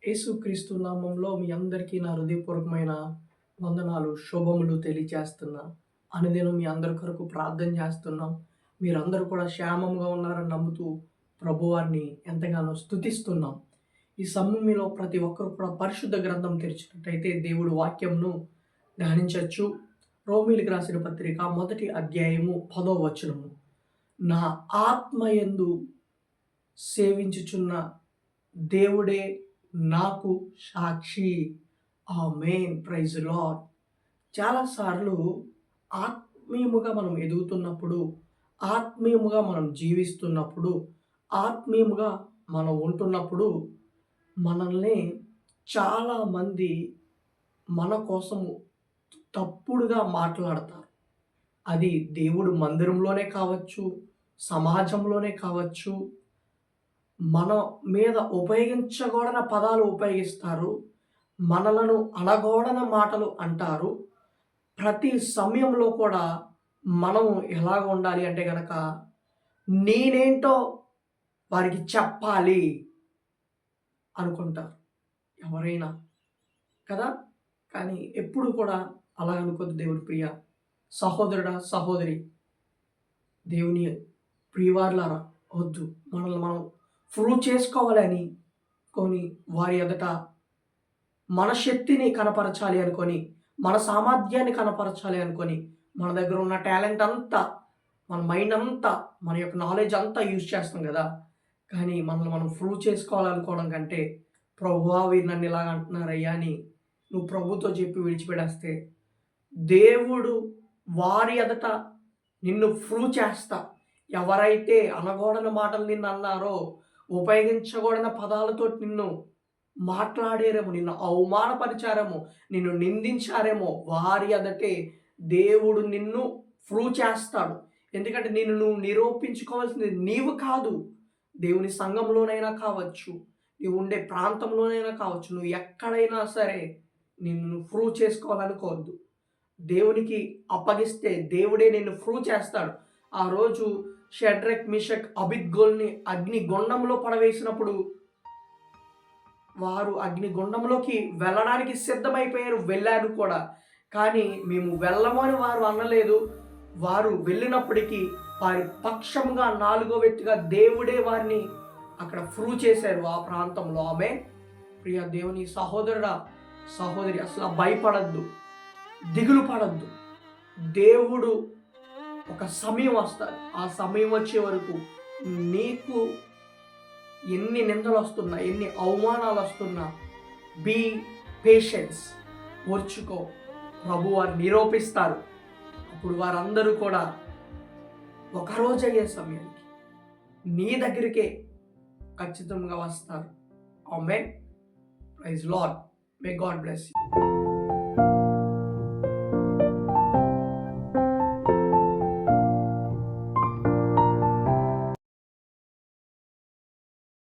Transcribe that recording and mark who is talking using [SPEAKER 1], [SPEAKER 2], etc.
[SPEAKER 1] యేసుక్రీస్తు నామంలో మీ అందరికీ నా హృదయపూర్వకమైన వందనాలు, శుభములు తెలియజేస్తున్నా. అనుదినం మీ అందరి కొరకు ప్రార్థన చేస్తున్నాం. మీరందరూ కూడా క్షేమంగా ఉన్నారని నమ్ముతూ ప్రభువారిని ఎంతగానో స్తుతిస్తున్నాం. ఈ సమయంలో ప్రతి ఒక్కరు కూడా పరిశుద్ధ గ్రంథం తెరిచినట్టయితే దేవుడు వాక్యంను ధ్యానించొచ్చు. రోమీయులకు రాసిన పత్రిక 1 అధ్యాయము 10వ వచనము. నా ఆత్మయందు సేవించుచున్న దేవుడే నాకు సాక్షి. ఆమేన్. Praise lord. చాలాసార్లు ఆత్మీయముగా మనం ఎదుగుతున్నప్పుడు, ఆత్మీయముగా మనం జీవిస్తున్నప్పుడు, ఆత్మీయముగా మనం ఉంటున్నప్పుడు మనల్ని చాలామంది మన కోసము తప్పుడుగా మాట్లాడతారు. అది దేవుడు మందిరంలోనే కావచ్చు, సమాజంలోనే కావచ్చు, మన మీద ఉపయోగించకూడని పదాలు ఉపయోగిస్తారు. మనలను అనకూడని మాటలు అంటారు. ప్రతి సమయంలో కూడా మనం ఎలాగ ఉండాలి అంటే గనక, నేనేంటో వారికి చెప్పాలి అనుకుంటారు ఎవరైనా కదా! కానీ ఎప్పుడు కూడా అలా అనుకోద్దు దేవుని ప్రియ సహోదరుడా, సహోదరి, దేవుని ప్రియవారులారా వద్దు. మనల్ని మనం ప్రూవ్ చేసుకోవాలని వారి ఎదుట మన శక్తిని కనపరచాలి అనుకొని, మన సామర్థ్యాన్ని కనపరచాలి అనుకొని, మన దగ్గర ఉన్న టాలెంట్ అంతా, మన మైండ్ అంతా, మన యొక్క నాలెడ్జ్ అంతా యూజ్ చేస్తాం కదా! కానీ మనల్ని మనం ప్రూవ్ చేసుకోవాలనుకోవడం కంటే, ప్రభువా వీరు నన్ను ఇలాగ అంటున్నారయ్యా అని నువ్వు ప్రభుతో చెప్పి విడిచిపెట్టేస్తే, దేవుడు వారి ఎదుట నిన్ను ప్రూవ్ చేస్తా. ఎవరైతే అనకూడని మాటలు నిన్ను అన్నారో, ఉపయోగించకూడని పదాలతో నిన్ను మాట్లాడారేమో, నిన్ను అవమానపరిచారేమో, నిన్ను నిందించారేమో, వారి ఎదుటే దేవుడు నిన్ను ప్రూవ్ చేస్తాడు. ఎందుకంటే నువ్వు నిరూపించుకోవాల్సింది నీవు కాదు. దేవుని సంఘంలోనైనా కావచ్చు, నువ్వు ఉండే ప్రాంతంలోనైనా కావచ్చు, నువ్వు ఎక్కడైనా సరే నిన్ను ప్రూవ్ చేసుకోవాలనుకోవద్దు. దేవునికి అప్పగిస్తే దేవుడే నిన్ను ప్రూవ్ చేస్తాడు. ఆ రోజు షడ్రక్, మిషక్, అబేద్నెగోల్ని అగ్నిగుండంలో పడవేసినప్పుడు వారు అగ్నిగుండంలోకి వెళ్ళడానికి సిద్ధమైపోయారు, వెళ్ళారు కూడా. కానీ మేము వెళ్ళము అని వారు అనలేదు. వారు వెళ్ళినప్పటికీ వారి పక్షంగా 4వ వ్యక్తిగా దేవుడే వారిని అక్కడ ప్రూవ్ చేశారు ఆ ప్రాంతంలో. ఆమేన్. ప్రియ దేవుని సహోదరుడా, సహోదరి, అసలు భయపడద్దు, దిగులు పడద్దు. దేవుడు ఒక సమయం వస్తుంది. ఆ సమయం వచ్చే వరకు నీకు ఎన్ని నిందలు వస్తున్నా, ఎన్ని అవమానాలు వస్తున్నా, బీ పేషెన్స్, ఓర్చుకో. ప్రభు వారు నిరూపిస్తారు. అప్పుడు వారందరూ కూడా ఒకరోజు అయ్యే సమయానికి నీ దగ్గరికే ఖచ్చితంగా వస్తారు. Amen. Praise Lord. May God bless you.